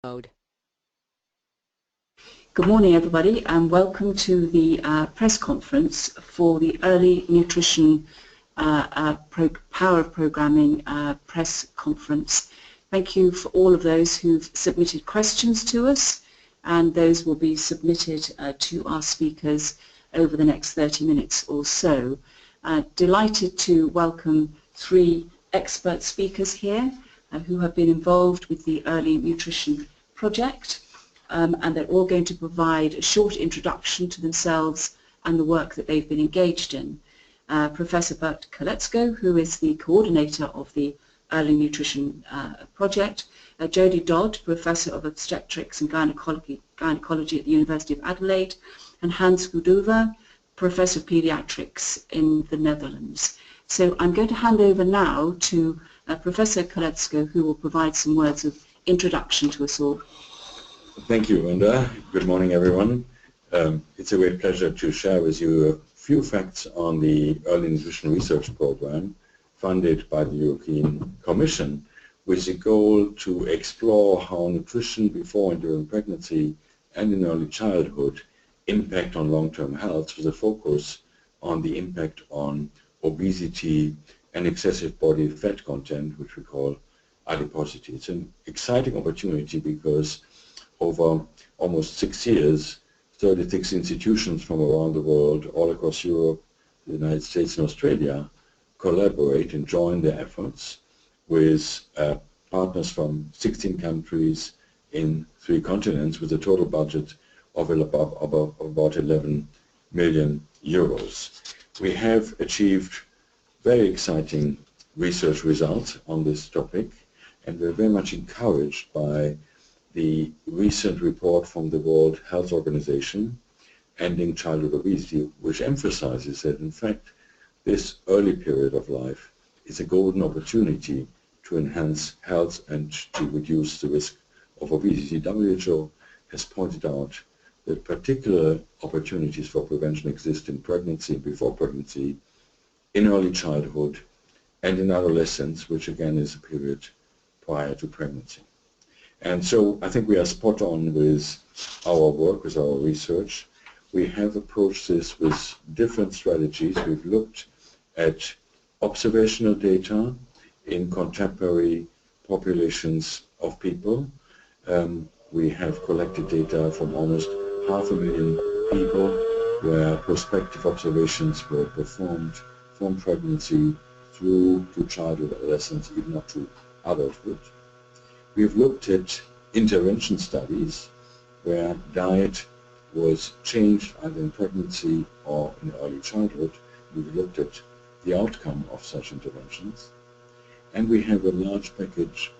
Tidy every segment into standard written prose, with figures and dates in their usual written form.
mode. Good morning, everybody, and welcome to the press conference for the Early Nutrition Power of Programming press conference. Thank you for all of those who've submitted questions to us, and those will be submitted to our speakers over the next 30 minutes or so. Delighted to welcome three expert speakers here who have been involved with the Early Nutrition Project. And they're all going to provide a short introduction to themselves and the work that they've been engaged in. Professor Bert Koletzko, who is the coordinator of the Early Nutrition Project, Jodie Dodd, Professor of Obstetrics and Gynecology at the University of Adelaide, and Hans Goedova, Professor of Pediatrics in the Netherlands. So I'm going to hand over now to Professor Koletzko, who will provide some words of introduction to us all. Thank you, Wanda. Good morning, everyone. It's a great pleasure to share with you a few facts on the Early Nutrition Research Program funded by the European Commission with the goal to explore how nutrition before and during pregnancy and in early childhood impact on long-term health with a focus on the impact on obesity and excessive body fat content, which we call adiposity. It's an exciting opportunity because over almost 6 years, 36 institutions from around the world, all across Europe, the United States and Australia, collaborate and join their efforts with partners from 16 countries in 3 continents with a total budget of about 11 million euros. We have achieved very exciting research results on this topic, and we're very much encouraged by the recent report from the World Health Organization, Ending Childhood Obesity, which emphasizes that, in fact, this early period of life is a golden opportunity to enhance health and to reduce the risk of obesity. WHO has pointed out that particular opportunities for prevention exist in pregnancy, before pregnancy, in early childhood, and in adolescence, which again is a period prior to pregnancy. And so I think we are spot on with our work, with our research. We have approached this with different strategies. We've looked at observational data in contemporary populations of people. We have collected data from almost 500,000 people where prospective observations were performed from pregnancy through to childhood, adolescence, even up to adulthood. We've looked at intervention studies where diet was changed either in pregnancy or in early childhood. We've looked at the outcome of such interventions. And we have a large package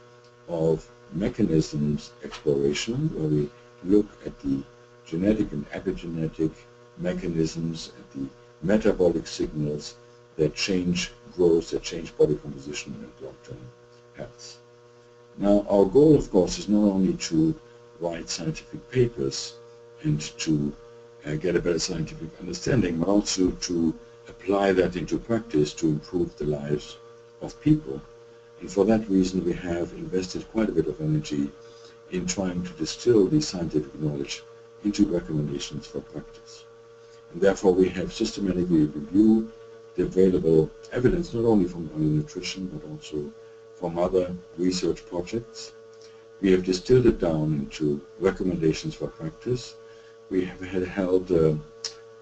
of mechanisms exploration where we look at the genetic and epigenetic mechanisms, at the metabolic signals that change growth, that change body composition and long-term health. Now, our goal, of course, is not only to write scientific papers and to get a better scientific understanding, but also to apply that into practice to improve the lives of people. And for that reason, we have invested quite a bit of energy in trying to distill the scientific knowledge into recommendations for practice. And therefore, we have systematically reviewed the available evidence, not only from early nutrition, but also from other research projects. We have distilled it down into recommendations for practice. We have held a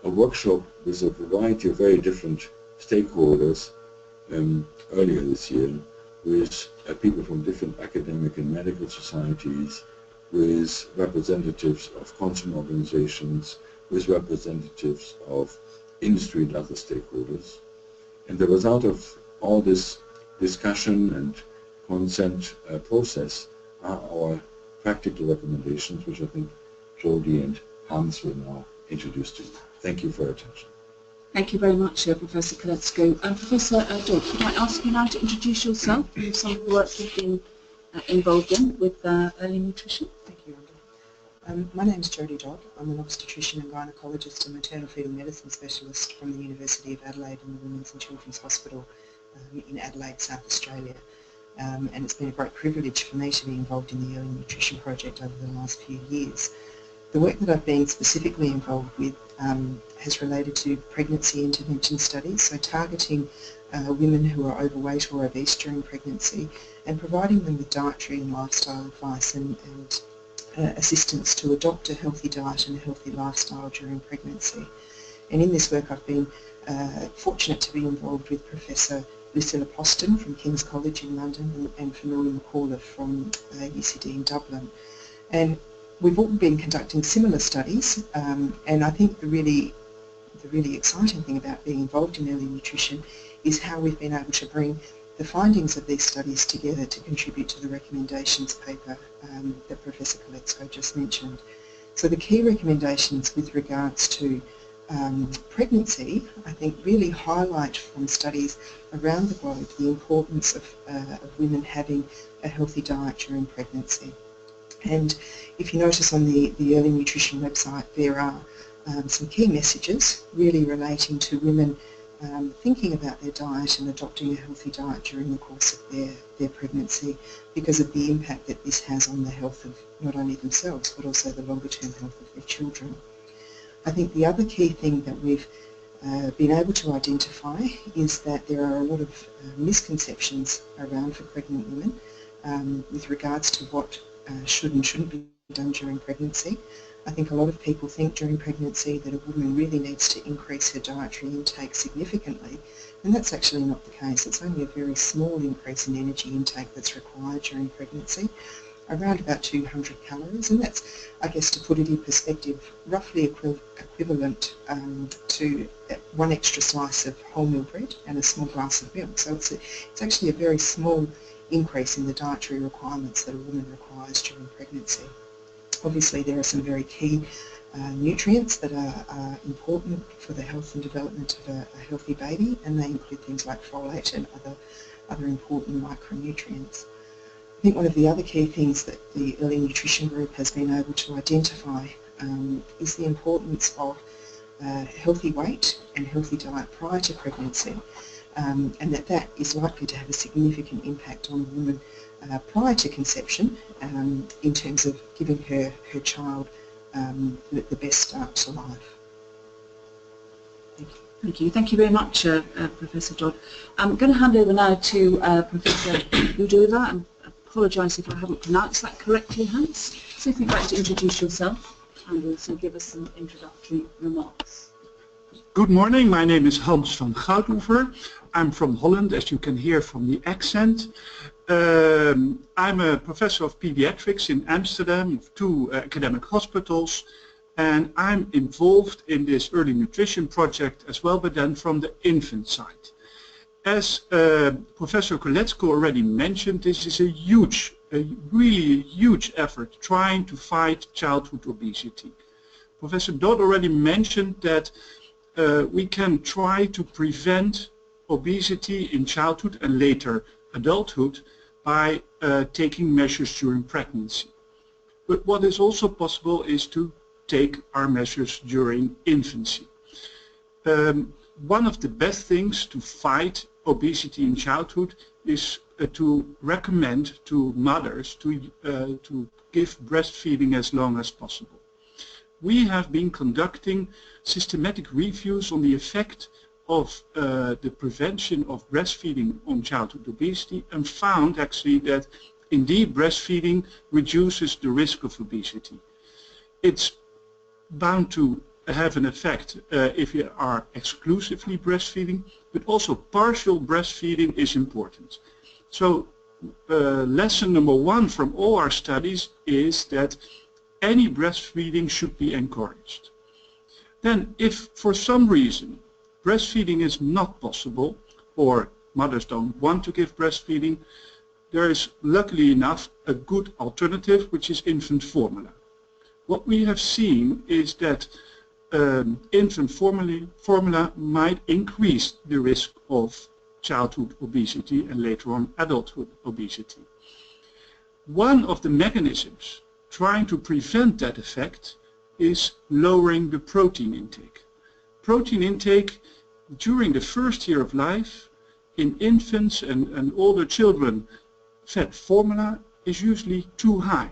workshop with a variety of very different stakeholders earlier this year with people from different academic and medical societies, with representatives of consumer organizations, with representatives of industry and other stakeholders. And the result of all this discussion and consent process are our practical recommendations, which I think Jodie and Hans will now introduce to you. Thank you for your attention. Thank you very much, Professor Koletzko. Professor Dodd, could I ask you now to introduce yourself and some of the work you've been involved in with early nutrition? Thank you, Rhonda. My name is Jodie Dodd. I'm an obstetrician and gynaecologist and maternal fetal medicine specialist from the University of Adelaide and the Women's and Children's Hospital in Adelaide, South Australia. and it's been a great privilege for me to be involved in the Early Nutrition Project over the last few years. The work that I've been specifically involved with has related to pregnancy intervention studies, so targeting women who are overweight or obese during pregnancy and providing them with dietary and lifestyle advice and assistance to adopt a healthy diet and a healthy lifestyle during pregnancy. And in this work I've been fortunate to be involved with Professor Lucilla Poston from King's College in London and Fionnuala McAuliffe from UCD in Dublin. And we've all been conducting similar studies, and I think the really exciting thing about being involved in early nutrition is how we've been able to bring the findings of these studies together to contribute to the recommendations paper that Professor Kolecko just mentioned. So the key recommendations with regards to pregnancy, I think, really highlight from studies around the globe the importance of women having a healthy diet during pregnancy. And if you notice on the Early Nutrition website, there are some key messages really relating to women thinking about their diet and adopting a healthy diet during the course of their pregnancy, because of the impact that this has on the health of not only themselves but also the longer term health of their children. I think the other key thing that we've been able to identify is that there are a lot of misconceptions around for pregnant women with regards to what should and shouldn't be done during pregnancy. I think a lot of people think during pregnancy that a woman really needs to increase her dietary intake significantly, and that's actually not the case. It's only a very small increase in energy intake that's required during pregnancy, around about 200 calories, and that's, I guess, to put it in perspective, roughly equivalent to one extra slice of wholemeal bread and a small glass of milk. So it's actually a very small increase in the dietary requirements that a woman requires during pregnancy. Obviously there are some very key nutrients that are important for the health and development of a healthy baby, and they include things like folate and other important micronutrients. I think one of the other key things that the Early Nutrition Group has been able to identify is the importance of healthy weight and healthy diet prior to pregnancy, and that is likely to have a significant impact on a woman prior to conception in terms of giving her child the best start to life. Thank you. Thank you. Thank you very much, Professor Dodd. I'm going to hand over now to Professor Ludula. I apologise if I haven't pronounced that correctly, Hans. So if you'd like to introduce yourself and also give us some introductory remarks. Good morning. My name is Hans van Goudoever. I'm from Holland, as you can hear from the accent. I'm a professor of pediatrics in Amsterdam, of 2 academic hospitals, and I'm involved in this early nutrition project as well, but then from the infant side. As Professor Kolecko already mentioned, this is a really huge effort trying to fight childhood obesity. Professor Dodd already mentioned that we can try to prevent obesity in childhood and later adulthood by taking measures during pregnancy. But what is also possible is to take our measures during infancy. One of the best things to fight obesity in childhood is to recommend to mothers to give breastfeeding as long as possible. We have been conducting systematic reviews on the effect of the prevention of breastfeeding on childhood obesity, and found actually that indeed breastfeeding reduces the risk of obesity. It's bound to have an effect if you are exclusively breastfeeding, but also partial breastfeeding is important. So lesson number 1 from all our studies is that any breastfeeding should be encouraged. Then if for some reason breastfeeding is not possible, or mothers don't want to give breastfeeding, there is luckily enough a good alternative, which is infant formula. What we have seen is that infant formula might increase the risk of childhood obesity and later on adulthood obesity. One of the mechanisms trying to prevent that effect is lowering the protein intake. Protein intake during the first year of life in infants and older children fat formula is usually too high.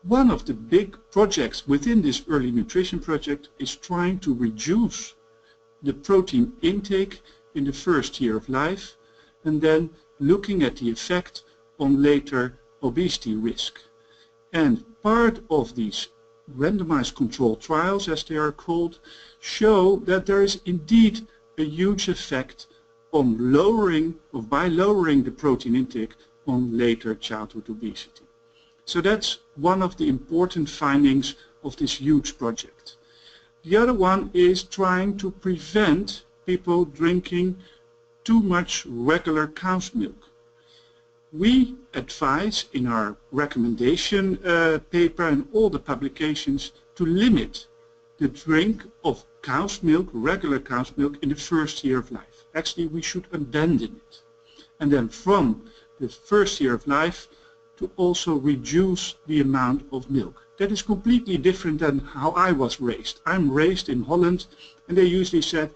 One of the big projects within this early nutrition project is trying to reduce the protein intake in the first year of life and then looking at the effect on later obesity risk. And part of these randomized controlled trials, as they are called, show that there is indeed a huge effect on by lowering the protein intake on later childhood obesity. So that's one of the important findings of this huge project. The other one is trying to prevent people drinking too much regular cow's milk. We advise in our recommendation paper and all the publications to limit the drink of cow's milk, regular cow's milk, in the first year of life. Actually, we should abandon it. And then from the first year of life to also reduce the amount of milk. That is completely different than how I was raised. I'm raised in Holland and they usually said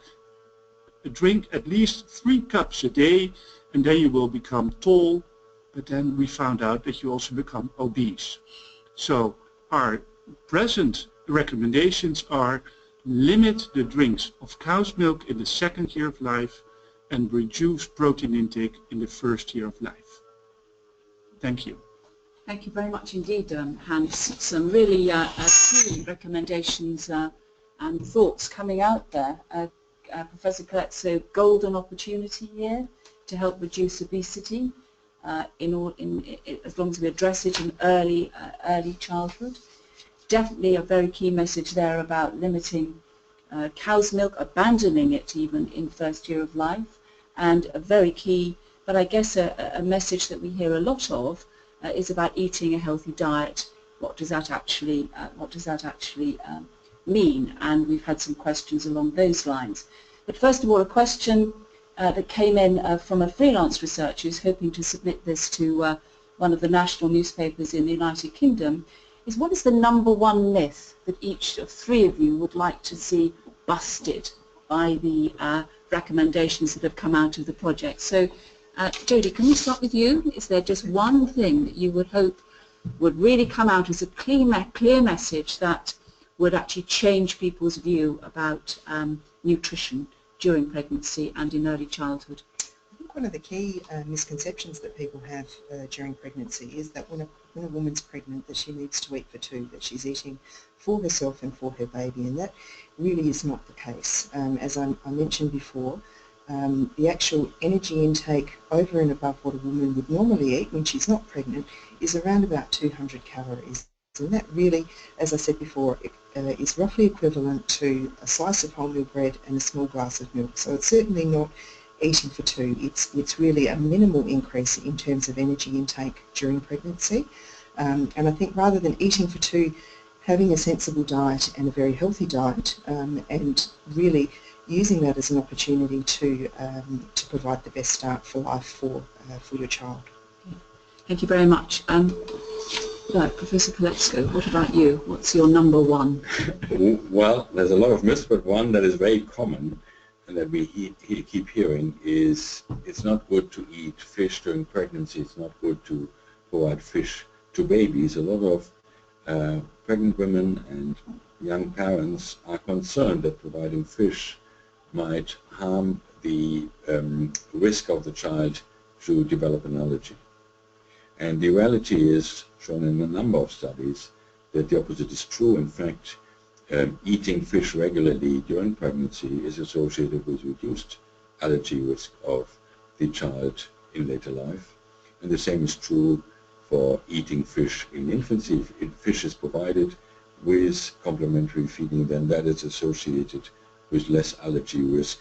drink at least 3 cups a day and then you will become tall, but then we found out that you also become obese. So our present recommendations are limit the drinks of cow's milk in the second year of life and reduce protein intake in the first year of life. Thank you. Thank you very much indeed, Hans. Some really key recommendations and thoughts coming out there. Professor Coletso, golden opportunity here to help reduce obesity as long as we address it in early childhood. Definitely a very key message there about limiting cow's milk, abandoning it even in first year of life, and a very key, but I guess a message that we hear a lot of is about eating a healthy diet. What does that actually mean? And we've had some questions along those lines. But first of all, a question that came in from a freelance researcher who's hoping to submit this to one of the national newspapers in the United Kingdom is, what is the #1 myth that each of 3 of you would like to see busted by the recommendations that have come out of the project? So Jodie, can we start with you? Is there just one thing that you would hope would really come out as a clear message that would actually change people's view about nutrition during pregnancy and in early childhood? I think one of the key misconceptions that people have during pregnancy is that when a woman's pregnant that she needs to eat for 2, that she's eating for herself and for her baby, and that really is not the case. As I mentioned before, the actual energy intake over and above what a woman would normally eat when she's not pregnant is around about 200 calories. And that really, as I said before, is roughly equivalent to a slice of wholemeal bread and a small glass of milk. So it's certainly not eating for 2. It's really a minimal increase in terms of energy intake during pregnancy. And I think rather than eating for 2, having a sensible diet and a very healthy diet, and really using that as an opportunity to provide the best start for life for your child. Thank you very much. Professor Coletso, what about you? What's your #1? Well, there's a lot of myths, but one that is very common and that we keep hearing is it's not good to eat fish during pregnancy. It's not good to provide fish to babies. A lot of pregnant women and young parents are concerned that providing fish might harm the risk of the child to develop an allergy. And the reality is, shown in a number of studies, that the opposite is true. In fact, eating fish regularly during pregnancy is associated with reduced allergy risk of the child in later life. And the same is true for eating fish in infancy. If fish is provided with complementary feeding, then that is associated with less allergy risk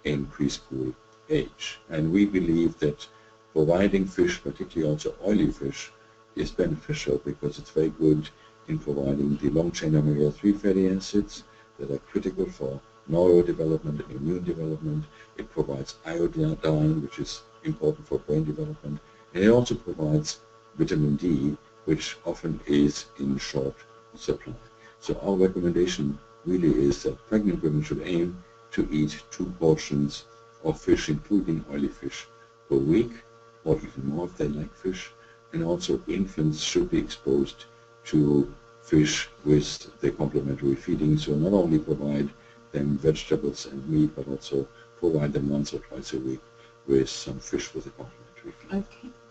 in preschool age. And we believe that providing fish, particularly also oily fish, is beneficial because it's very good in providing the long-chain omega-3 fatty acids that are critical for neurodevelopment and immune development. It provides iodine, which is important for brain development, and it also provides vitamin D, which often is in short supply. So our recommendation really is that pregnant women should aim to eat 2 portions of fish, including oily fish, per week. or even more if they like fish. And also infants should be exposed to fish with the complementary feeding, so not only provide them vegetables and meat, but also provide them once or twice a week with some fish with a complementary feeding.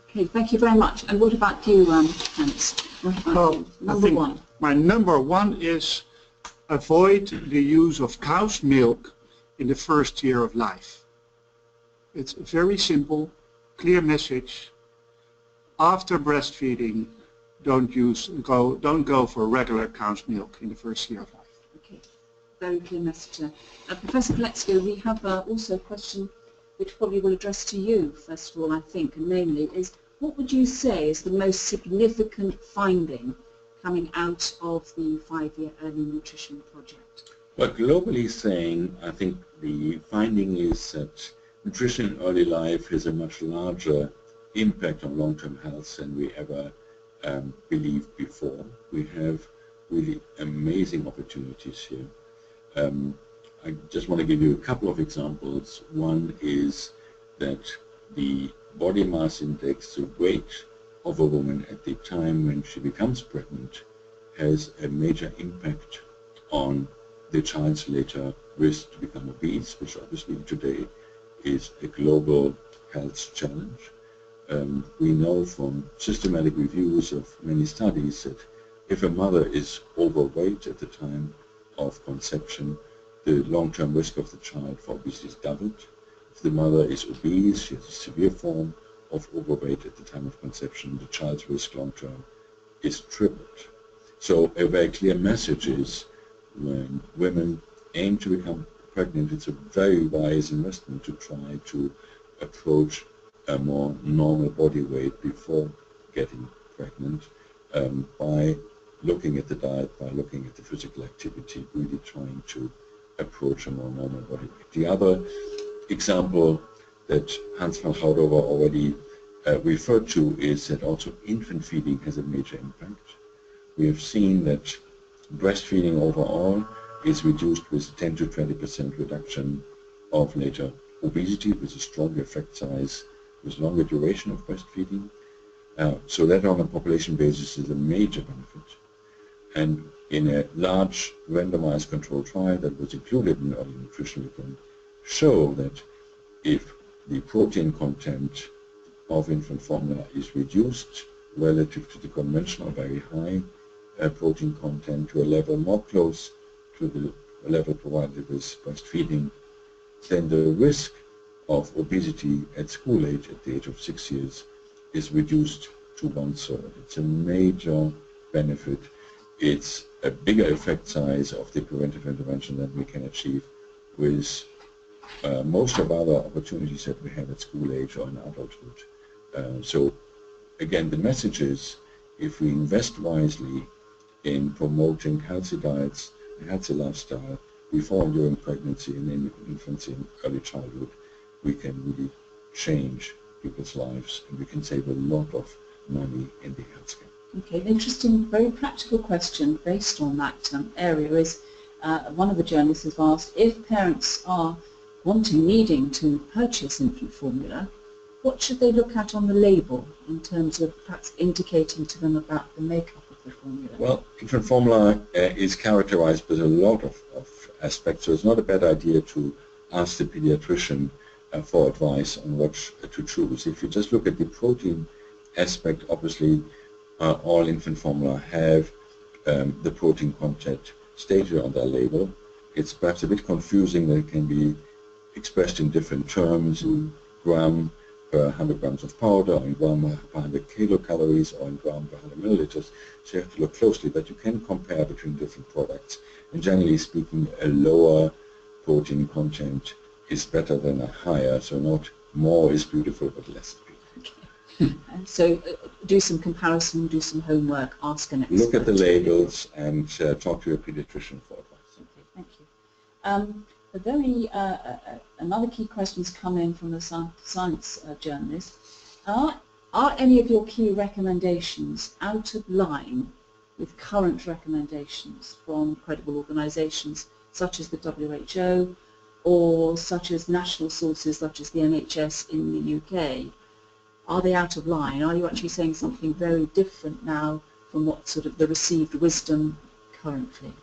Okay, thank you very much. And what about you, Hans? What about you? Number one. My number one is avoid the use of cow's milk in the first year of life. It's a very simple, clear message. After breastfeeding, don't go for regular cow's milk in the first year of life. Okay, very clear message there. Professor Fleksco, we have also a question which probably will address to you, first of all, I think, and namely is, what would you say is the most significant finding coming out of the 5-year early nutrition project? Well, globally saying, I think the finding is that nutrition in early life has a much larger impact on long-term health than we ever believed before. We have really amazing opportunities here. I just want to give you a couple of examples. One is that the body mass index, the weight of a woman at the time when she becomes pregnant, has a major impact on the child's later risk to become obese, which obviously today is a global health challenge. We know from systematic reviews of many studies that if a mother is overweight at the time of conception, the long-term risk of the child for obesity is doubled. If the mother is obese, she has a severe form of overweight at the time of conception, the child's risk long-term is tripled. So a very clear message is when women aim to become pregnant, it's a very wise investment to try to approach a more normal body weight before getting pregnant by looking at the diet, by looking at the physical activity, really trying to approach a more normal body weight. The other example that Hans van Goudover already referred to is that also infant feeding has a major impact. We have seen that breastfeeding overall is reduced with 10 to 20% reduction of later obesity with a stronger effect size, with longer duration of breastfeeding. So that on a population basis is a major benefit. And in a large randomized controlled trial that was included in early nutrition, we can show that if the protein content of infant formula is reduced relative to the conventional very high protein content to a level more close to the level provided with breastfeeding, then the risk of obesity at school age, at the age of 6 years, is reduced to 1/3. It's a major benefit. It's a bigger effect size of the preventive intervention than we can achieve with most of other opportunities that we have at school age or in adulthood. So again, the message is, if we invest wisely in promoting healthy diets, a healthy lifestyle, before and during pregnancy and in infancy and early childhood, we can really change people's lives and we can save a lot of money in the healthcare. Okay, an interesting, very practical question based on that area is, one of the journalists has asked, if parents are needing to purchase infant formula, what should they look at on the label in terms of perhaps indicating to them about the makeup of the formula? Well, infant formula is characterized with a lot of aspects, so it's not a bad idea to ask the pediatrician for advice on what to choose. If you just look at the protein aspect, obviously all infant formula have the protein content stated on their label. It's perhaps a bit confusing that it can be expressed in different terms, gram per 100 grams of powder, or in gram per 100 kilocalories, or in gram per 100 milliliters. So you have to look closely, but you can compare between different products. And generally speaking, a lower protein content is better than a higher, so not more is beautiful, but less is beautiful. Okay. And so do some comparison, do some homework, ask an expert. Look at the labels and talk to your pediatrician for advice. Okay, thank you. Another key question has come in from the science journalist. Are any of your key recommendations out of line with current recommendations from credible organisations such as the WHO or such as national sources such as the NHS in the UK? are they out of line? Are you actually saying something very different now from what sort of the received wisdom currently?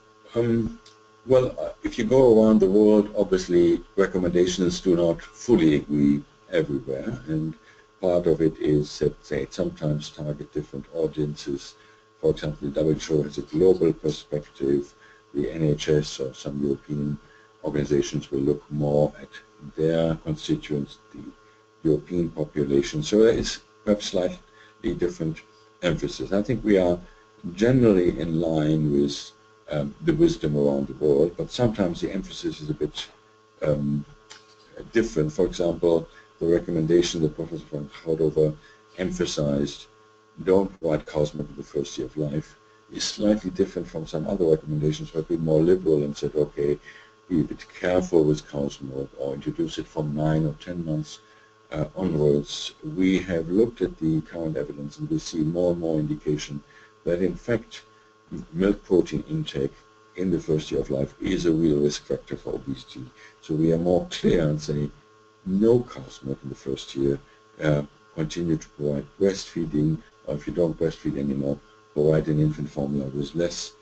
Well, if you go around the world, obviously recommendations do not fully agree everywhere, and part of it is that they sometimes target different audiences. For example, the WHO has a global perspective. The NHS or some European organizations will look more at their constituents, the European population. So there is perhaps slightly different emphasis. I think we are generally in line with the wisdom around the world, but sometimes the emphasis is a bit different. For example, the recommendation that Professor von Schaudover emphasized, don't provide cow's milk in the first year of life, is slightly different from some other recommendations who have been more liberal and said, okay, be a bit careful with cow's milk or introduce it from 9 or 10 months onwards. We have looked at the current evidence and we see more and more indication that in fact milk protein intake in the first year of life is a real risk factor for obesity. So we are more clear and say no cow's milk in the first year, continue to provide breastfeeding, or if you don't breastfeed anymore, provide an infant formula with less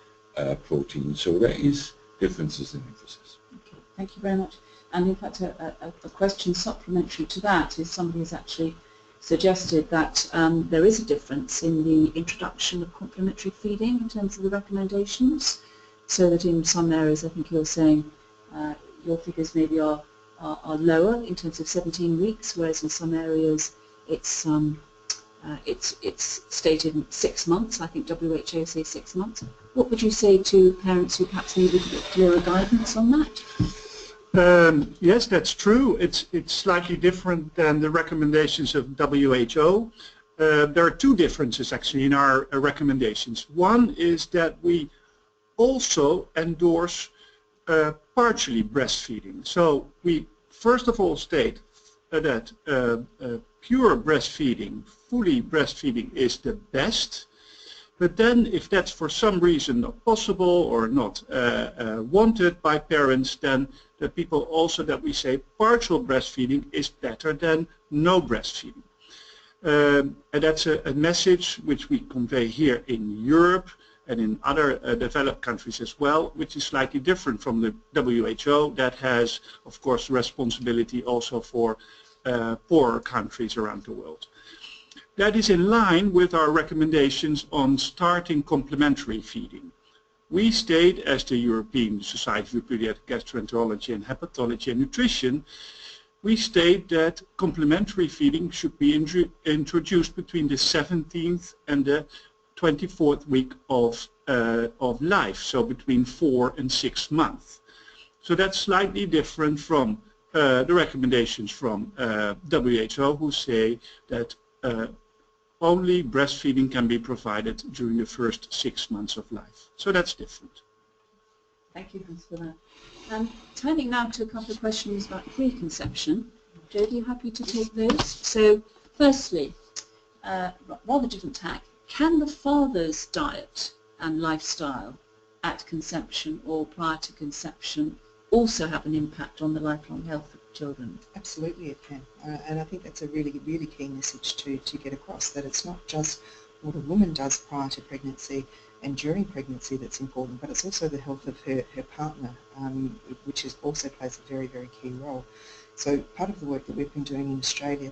protein. So there is differences in emphasis. Okay, thank you very much. And in fact, a question supplementary to that is somebody has actually suggested that there is a difference in the introduction of complementary feeding in terms of the recommendations, so that in some areas, I think you're saying your figures maybe are lower in terms of 17 weeks, whereas in some areas it's stated in 6 months. I think WHO says 6 months. What would you say to parents who perhaps need a little bit clearer guidance on that? Yes, that's true. It's slightly different than the recommendations of WHO. There are two differences actually in our recommendations. One is that we also endorse partially breastfeeding. So we first of all state that pure breastfeeding, fully breastfeeding is the best. But then if that's for some reason not possible or not wanted by parents, then the people also that we say partial breastfeeding is better than no breastfeeding. And that's a message which we convey here in Europe and in other developed countries as well, which is slightly different from the WHO that has, of course, responsibility also for poorer countries around the world. That is in line with our recommendations on starting complementary feeding. We state, as the European Society for Pediatric Gastroenterology and Hepatology and Nutrition, we state that complementary feeding should be introduced between the 17th and the 24th week of life, so between 4 and 6 months. So that's slightly different from the recommendations from WHO, who say that only breastfeeding can be provided during the first 6 months of life. So that's different. Thank you, Hans, for that. Turning now to a couple of questions about preconception. Jodie, are you happy to take those? So, firstly, rather different tack, can the father's diet and lifestyle at conception or prior to conception also have an impact on the lifelong health of children? Absolutely it can, and I think that's a really, really key message to get across, that it's not just what a woman does prior to pregnancy and during pregnancy that's important, but it's also the health of her partner, which also plays a very, very key role. So part of the work that we've been doing in Australia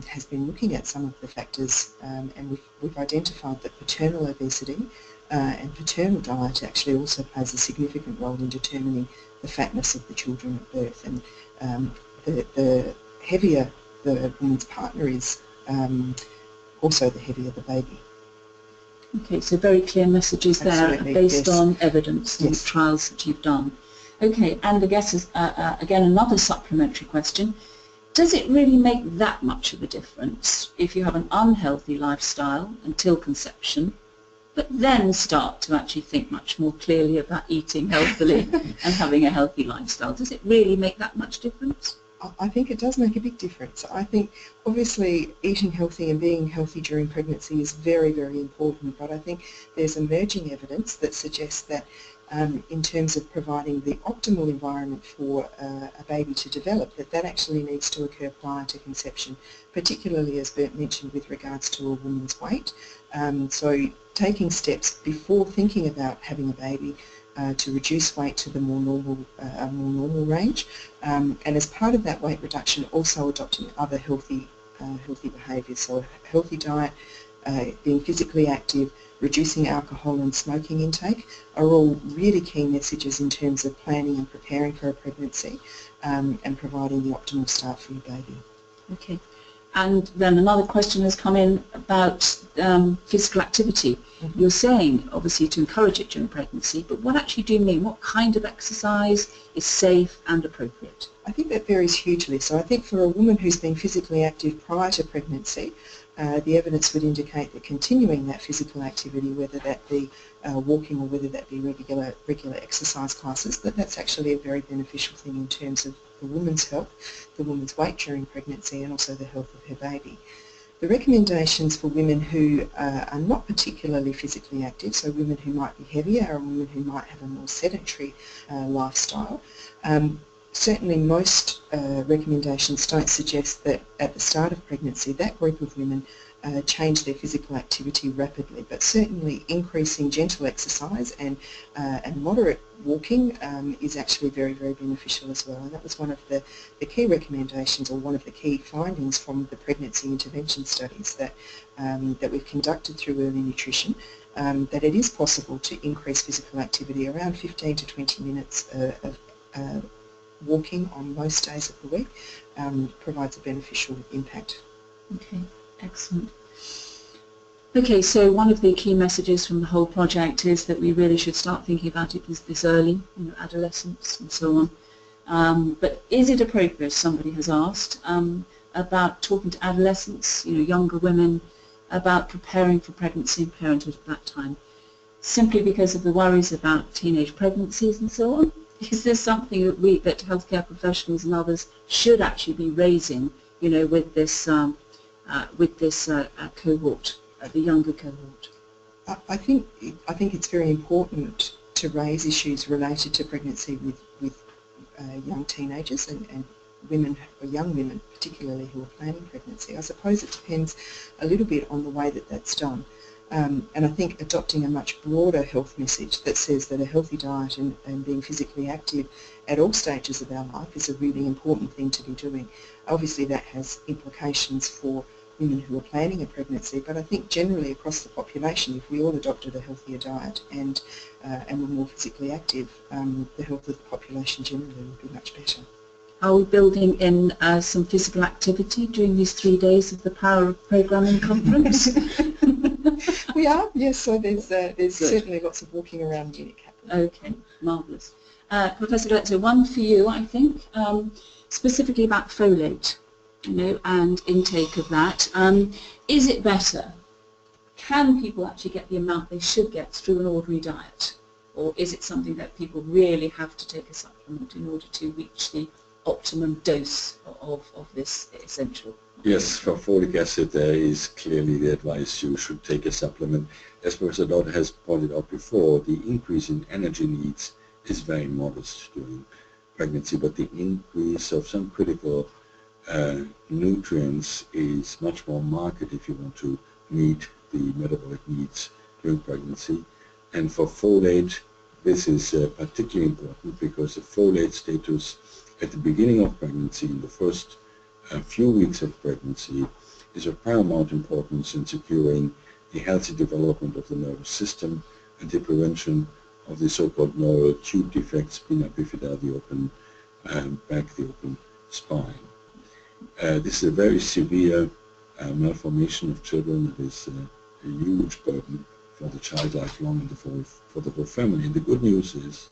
has been looking at some of the factors, and we've identified that paternal obesity and paternal diet actually also plays a significant role in determining the fatness of the children at birth, and the heavier the woman's partner is, also the heavier the baby. Okay, so very clear messages there. Absolutely, based yes. on evidence and Yes. trials that you've done. Okay, and I guess again another supplementary question. Does it really make that much of a difference if you have an unhealthy lifestyle until conception, but then start to actually think much more clearly about eating healthily and having a healthy lifestyle? Does it really make that much difference? I think it does make a big difference. I think obviously eating healthy and being healthy during pregnancy is very, very important, but I think there's emerging evidence that suggests that in terms of providing the optimal environment for a baby to develop, that actually needs to occur prior to conception, particularly as Bert mentioned with regards to a woman's weight. So taking steps before thinking about having a baby to reduce weight to the more normal range, and as part of that weight reduction also adopting other healthy behaviours, so a healthy diet, being physically active, reducing alcohol and smoking intake are all really key messages in terms of planning and preparing for a pregnancy and providing the optimal start for your baby. Okay. And then another question has come in about physical activity. Mm-hmm. You're saying, obviously, to encourage it during pregnancy, but what actually do you mean? What kind of exercise is safe and appropriate? I think that varies hugely. So I think for a woman who's been physically active prior to pregnancy, the evidence would indicate that continuing that physical activity, whether that be walking or whether that be regular exercise classes, that's actually a very beneficial thing in terms of the woman's health, the woman's weight during pregnancy, and also the health of her baby. The recommendations for women who are not particularly physically active, so women who might be heavier or women who might have a more sedentary lifestyle, certainly most recommendations don't suggest that at the start of pregnancy that group of women change their physical activity rapidly, but certainly increasing gentle exercise and moderate walking is actually very, very beneficial as well. And that was one of the key recommendations, or one of the key findings from the pregnancy intervention studies that we've conducted through early nutrition, that it is possible to increase physical activity around 15 to 20 minutes of walking on most days of the week provides a beneficial impact. Okay, excellent. Okay, so one of the key messages from the whole project is that we really should start thinking about it this early, adolescence and so on. But is it appropriate, somebody has asked, about talking to adolescents, younger women, about preparing for pregnancy and parenthood at that time, simply because of the worries about teenage pregnancies and so on? Is this something that healthcare professionals and others should actually be raising, with this cohort, the younger cohort? I think it's very important to raise issues related to pregnancy with young teenagers and women, or young women particularly, who are planning pregnancy. I suppose it depends a little bit on the way that that's done. And I think adopting a much broader health message that says that a healthy diet and being physically active at all stages of our life is a really important thing to be doing. Obviously that has implications for women who are planning a pregnancy, but I think generally across the population, if we all adopted a healthier diet and were more physically active, the health of the population generally would be much better. Are we building in some physical activity during these 3 days of the Power of Programming conference? We are, yes, so there's certainly lots of walking around Munich happening. Okay, marvellous. Professor Gletzer, one for you, I think, specifically about folate, and intake of that. Is it better? Can people actually get the amount they should get through an ordinary diet? Or is it something that people really have to take a supplement in order to reach the optimum dose of this essential? Yes, for folic acid there is clearly the advice you should take a supplement. As Professor Dodd has pointed out before, the increase in energy needs is very modest during pregnancy, but the increase of some critical nutrients is much more marked if you want to meet the metabolic needs during pregnancy. And for folate, this is particularly important because the folate status at the beginning of pregnancy, in the first few weeks of pregnancy, is of paramount importance in securing the healthy development of the nervous system and the prevention of the so-called neural tube defects, spina bifida, the open back, the open spine. This is a very severe malformation of children. It is a huge burden for the child lifelong and for the whole family. And the good news is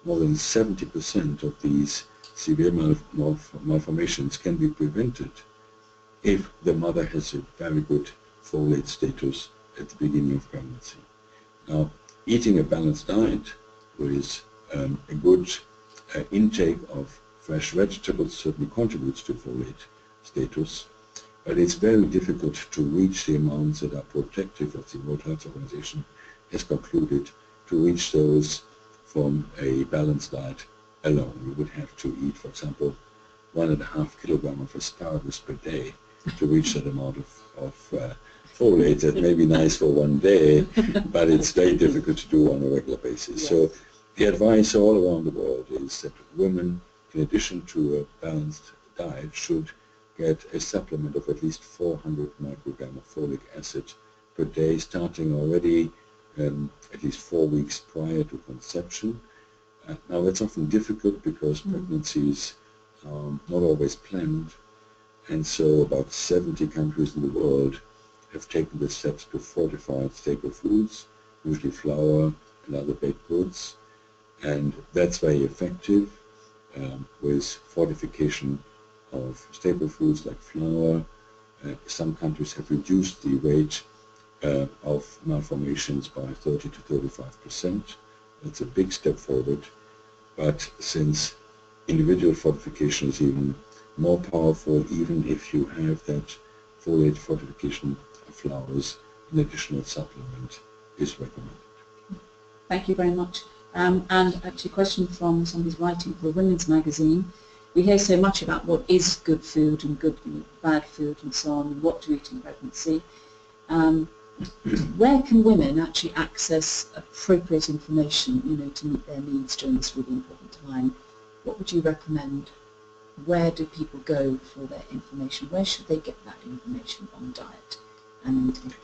more than 70% of these severe malformations can be prevented if the mother has a very good folate status at the beginning of pregnancy. Now, eating a balanced diet with a good intake of fresh vegetables certainly contributes to folate status, but it's very difficult to reach the amounts that are protective, as the World Health Organization has concluded, to reach those from a balanced diet alone. You would have to eat, for example, 1.5 kilograms of asparagus per day to reach that amount of folate. That may be nice for one day, but it's very difficult to do on a regular basis. Yes. So the advice all around the world is that women, in addition to a balanced diet, should get a supplement of at least 400 micrograms of folic acid per day, starting already at least 4 weeks prior to conception. Now that's often difficult because pregnancies are not always planned, and so about 70 countries in the world have taken the steps to fortify staple foods, usually flour and other baked goods, and that's very effective with fortification of staple foods like flour. Some countries have reduced the rate of malformations by 30 to 35%. That's a big step forward, but since individual fortification is even more powerful, even if you have that folate fortification of flours, an additional supplement is recommended. Thank you very much. And actually a question from somebody's writing for a women's magazine. We hear so much about what is good food and good and bad food and so on, and what to eat in pregnancy. Where can women actually access appropriate information, to meet their needs during this really important time? What would you recommend? Where do people go for their information? Where should they get that information on diet and intake?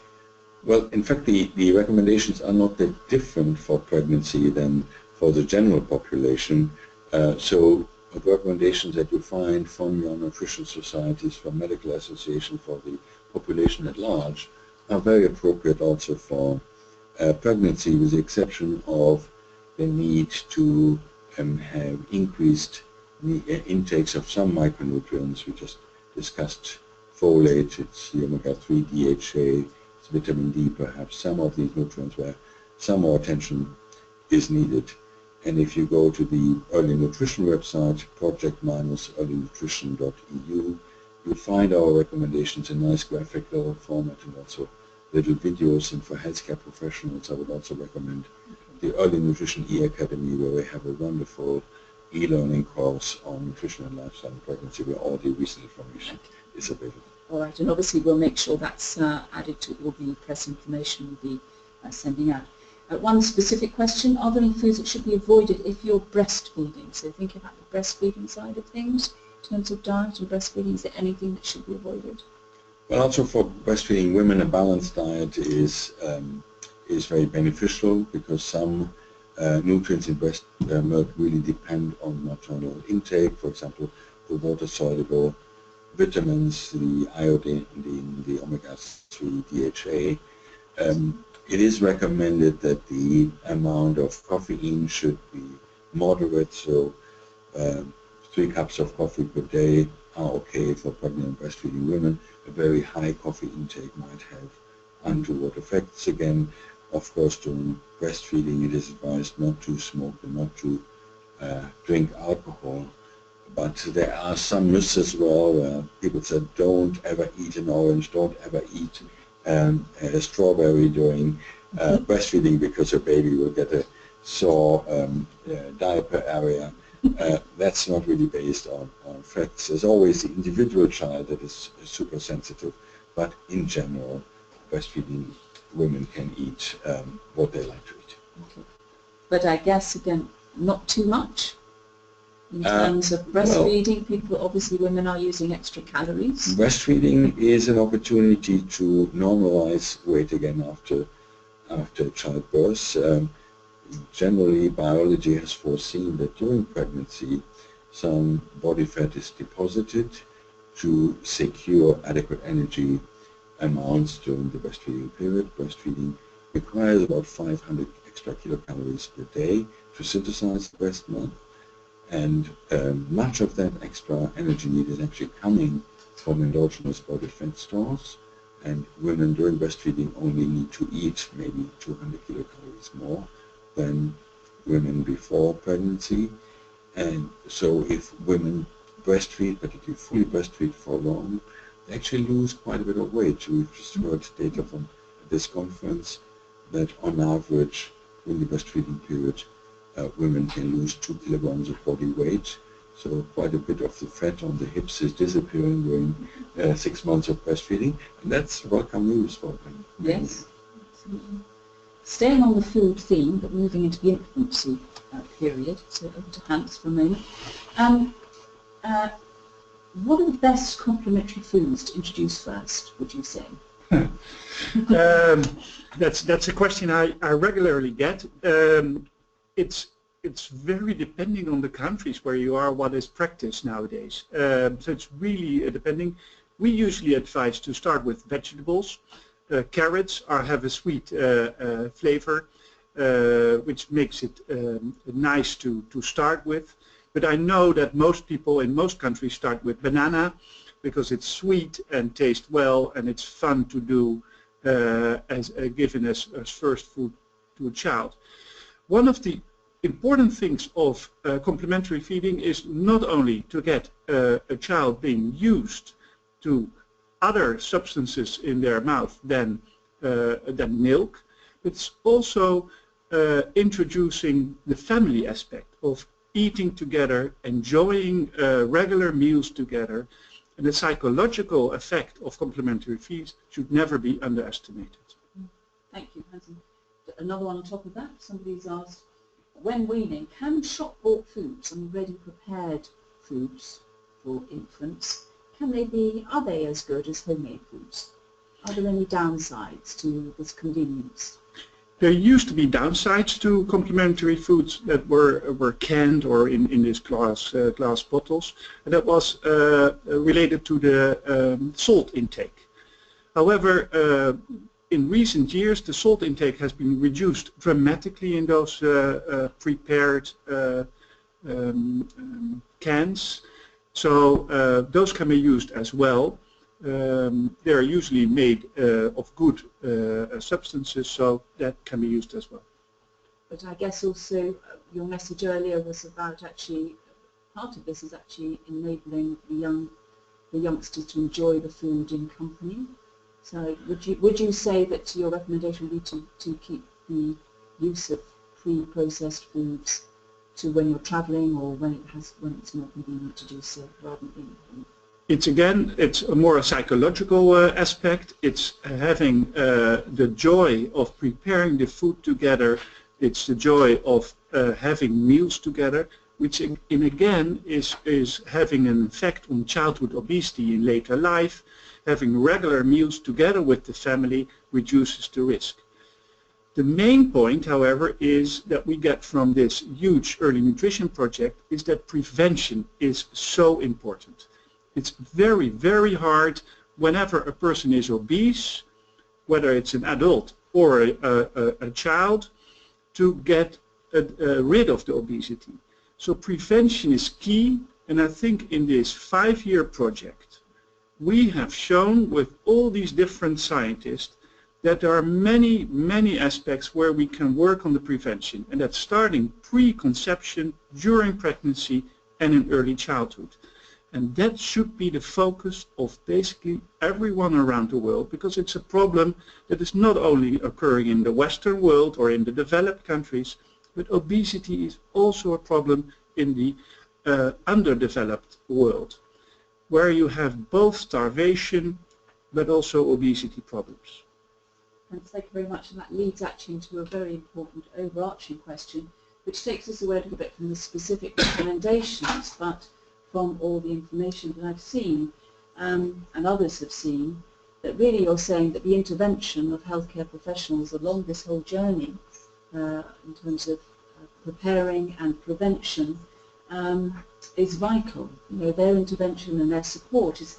Well, in fact, the recommendations are not that different for pregnancy than for the general population. So the recommendations that you find from your nutrition societies, from medical associations, for the population at large, are very appropriate also for pregnancy, with the exception of the need to have increased intakes of some micronutrients. We just discussed folate, it's the omega-3, DHA, it's vitamin D, perhaps some of these nutrients where some more attention is needed. And if you go to the Early Nutrition website, project-earlynutrition.eu, you'll find our recommendations in nice graphical format and also little videos. And for healthcare professionals, I would also recommend the Early Nutrition E-Academy, where we have a wonderful e-learning course on nutrition and lifestyle in pregnancy, where all the recent information is available. All right, and obviously we'll make sure that's added to all the press information we'll be sending out. One specific question: are there any foods that should be avoided if you're breastfeeding? So thinking about the breastfeeding side of things, in terms of diet and breastfeeding, is there anything that should be avoided? Well, also for breastfeeding women, a balanced diet is very beneficial, because some nutrients in breast milk really depend on maternal intake. For example, the water-soluble vitamins, the iodine, the omega-3, DHA. It is recommended that the amount of caffeine should be moderate, so 3 cups of coffee per day are okay for pregnant and breastfeeding women. A very high coffee intake might have untoward effects. Again, of course, during breastfeeding it is advised not to smoke and not to drink alcohol. But there are some myths as well, where people said don't ever eat an orange, don't ever eat a strawberry during breastfeeding, because your baby will get a sore diaper area. That's not really based on facts. There's always the individual child that is super sensitive, but in general, breastfeeding women can eat what they like to eat. Okay. But I guess, again, not too much? In terms of breastfeeding, people, obviously women are using extra calories. Breastfeeding is an opportunity to normalize weight again after childbirth. Generally, biology has foreseen that during pregnancy, some body fat is deposited to secure adequate energy amounts during the breastfeeding period. Breastfeeding requires about 500 extra kilocalories per day to synthesize breast milk. And much of that extra energy need is actually coming from endogenous body fat stores, and women during breastfeeding only need to eat maybe 200 kilocalories more than women before pregnancy. And so if women breastfeed, particularly fully breastfeed for long, they actually lose quite a bit of weight. We've just heard data from this conference that on average, during the breastfeeding period, women can lose 2 kilograms of body weight. So quite a bit of the fat on the hips is disappearing during 6 months of breastfeeding, and that's welcome news for them. Yes, absolutely. Staying on the food theme, but moving into the infancy period, so over to Hans for a moment. What are the best complementary foods to introduce first, would you say? That's a question I regularly get. It's very depending on the countries where you are, what is practiced nowadays. So it's really depending. We usually advise to start with vegetables. Carrots have a sweet flavor, which makes it nice to start with. But I know that most people in most countries start with banana because it's sweet and tastes well, and it's fun to do given as first food to a child. One of the important things of complementary feeding is not only to get a child being used to other substances in their mouth than milk, but it's also introducing the family aspect of eating together, enjoying regular meals together, and the psychological effect of complementary feeds should never be underestimated. Thank you, Hansen. Another one on top of that, somebody's asked, when weaning, can shop-bought foods and ready prepared foods for infants, are they as good as homemade foods? Are there any downsides to this convenience? There used to be downsides to complementary foods that were canned or in these glass bottles, and that was related to the salt intake. However, in recent years, the salt intake has been reduced dramatically in those prepared cans, so those can be used as well. They are usually made of good substances, so that can be used as well. But I guess also your message earlier was about actually, part of this is actually enabling the youngsters to enjoy the food in company. So would you say that your recommendation would be to keep the use of pre-processed foods to when you're travelling or when it's not convenient to do so, rather than It's more a psychological aspect. It's having the joy of preparing the food together. It's the joy of having meals together, which again is having an effect on childhood obesity in later life. Having regular meals together with the family reduces the risk. The main point, however, is that we get from this huge early nutrition project is that prevention is so important. It's very, very hard whenever a person is obese, whether it's an adult or a child, to get rid of the obesity. So prevention is key, and I think in this 5-year project we have shown with all these different scientists that there are many, many aspects where we can work on the prevention, and that's starting pre-conception, during pregnancy, and in early childhood. And that should be the focus of basically everyone around the world, because it's a problem that is not only occurring in the Western world or in the developed countries, but obesity is also a problem in the underdeveloped world, where you have both starvation but also obesity problems. Thank you very much, and that leads actually into a very important overarching question, which takes us away a little bit from the specific recommendations, but from all the information that I've seen and others have seen, that really you're saying that the intervention of healthcare professionals along this whole journey in terms of preparing and prevention is vital. You know, their intervention and their support is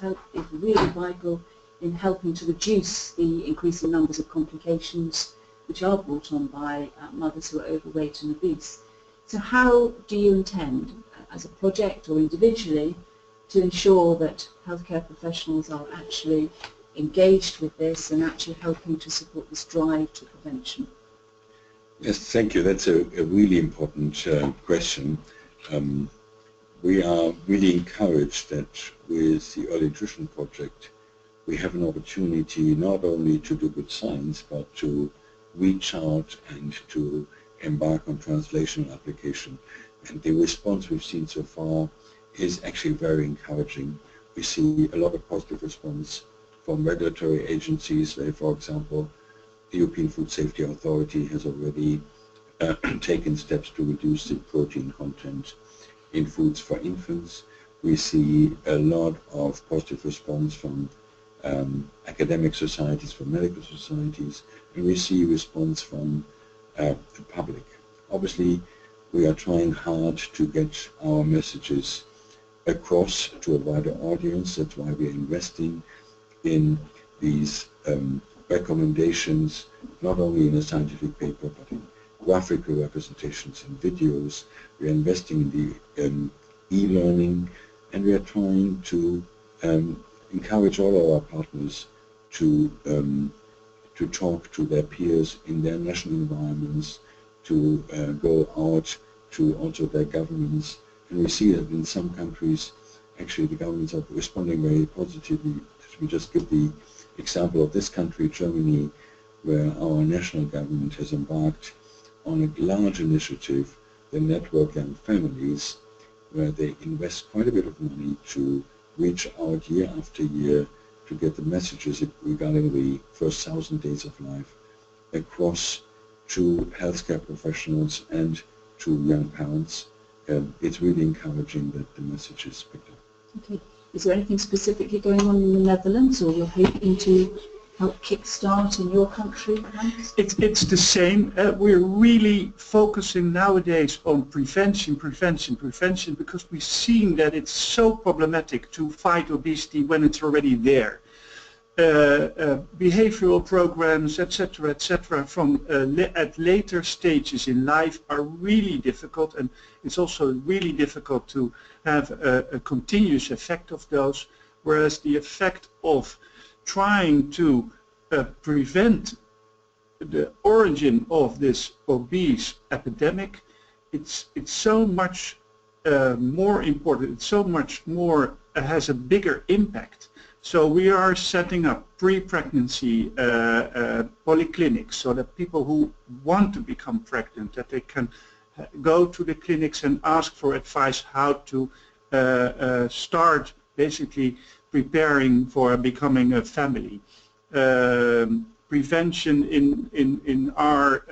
really vital in helping to reduce the increasing numbers of complications which are brought on by mothers who are overweight and obese. So how do you intend, as a project or individually, to ensure that healthcare professionals are actually engaged with this and actually helping to support this drive to prevention? Yes, thank you. That's a really important question. We are really encouraged that with the Early Nutrition Project we have an opportunity not only to do good science but to reach out and to embark on translational application. And the response we've seen so far is actually very encouraging. We see a lot of positive response from regulatory agencies, where, for example, the European Food Safety Authority has already taken steps to reduce the protein content in foods for infants. We see a lot of positive response from academic societies, from medical societies, and we see response from the public. Obviously, we are trying hard to get our messages across to a wider audience. That's why we are investing in these recommendations, not only in a scientific paper, but in graphical representations and videos. We are investing in the e-learning, and we are trying to encourage all our partners to talk to their peers in their national environments, to go out to also their governments. And we see that in some countries, actually the governments are responding very positively. We just give the example of this country, Germany, where our national government has embarked on a large initiative, the Network Young Families, where they invest quite a bit of money to reach out year after year to get the messages regarding the first 1,000 days of life across to healthcare professionals and to young parents. It's really encouraging that the message is picked up. Okay. Is there anything specifically going on in the Netherlands, or you're hoping to help kickstart in your country? It's the same. We're really focusing nowadays on prevention, because we've seen that it's so problematic to fight obesity when it's already there. Behavioral programs, etc., from at later stages in life are really difficult, and it's also really difficult to have a continuous effect of those, whereas the effect of trying to prevent the origin of this obese epidemic, it's so much more important, it's so much more, has a bigger impact. So we are setting up pre-pregnancy polyclinics, so that people who want to become pregnant, that they can go to the clinics and ask for advice how to start basically preparing for becoming a family. Prevention in our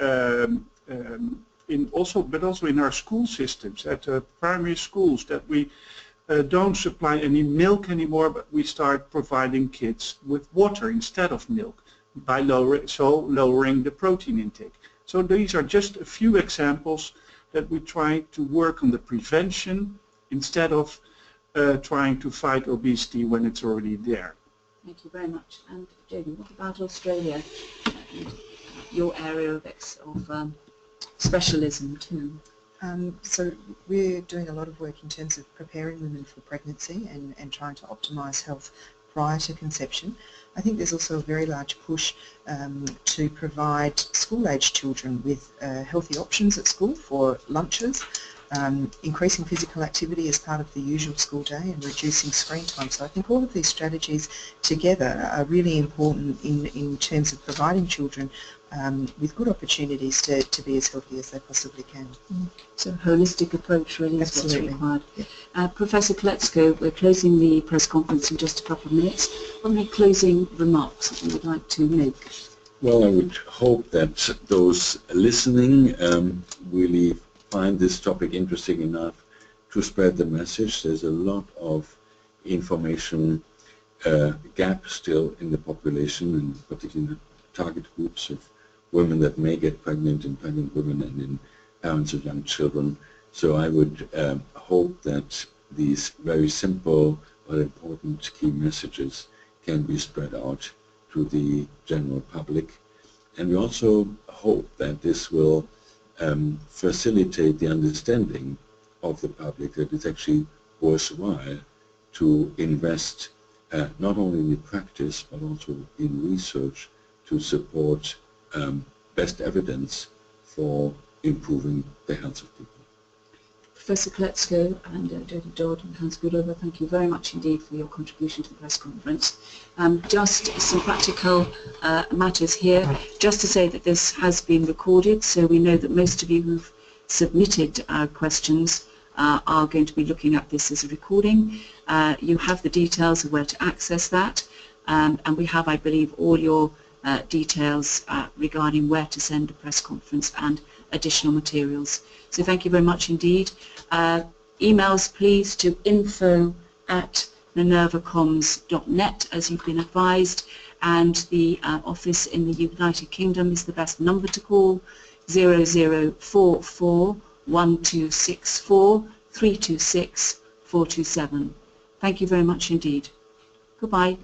but also in our school systems, at primary schools, that we don't supply any milk anymore, but we start providing kids with water instead of milk by lowering the protein intake. So these are just a few examples that we try to work on the prevention instead of trying to fight obesity when it's already there. Thank you very much. And Jodie, what about Australia? Your area of specialism too. So we're doing a lot of work in terms of preparing women for pregnancy and trying to optimise health prior to conception. I think there's also a very large push to provide school-aged children with healthy options at school for lunches, increasing physical activity as part of the usual school day, and reducing screen time. So I think all of these strategies together are really important in terms of providing children with good opportunities to be as healthy as they possibly can. So a holistic approach really is what's required. Yeah. Professor Koletzko, we're closing the press conference in just a couple of minutes. What are any closing remarks that you would like to make? Well, I would hope that those listening really find this topic interesting enough to spread the message. There's a lot of information gap still in the population, and particularly in the target groups of women that may get pregnant, and pregnant women, and in parents of young children. So I would hope that these very simple but important key messages can be spread out to the general public. And we also hope that this will facilitate the understanding of the public that it's actually worthwhile to invest not only in the practice but also in research to support best evidence for improving the health of people. Professor Kletzko and Jodie Dodd and Hans Gulova, thank you very much indeed for your contribution to the press conference. Just some practical matters here. Just to say that this has been recorded, so we know that most of you who've submitted questions are going to be looking at this as a recording. You have the details of where to access that, and we have, I believe, all your details regarding where to send a press conference and additional materials. So thank you very much indeed. Emails please to info@minervacoms.net as you've been advised, and the office in the United Kingdom is the best number to call, 0044 1264 326 427. Thank you very much indeed. Goodbye.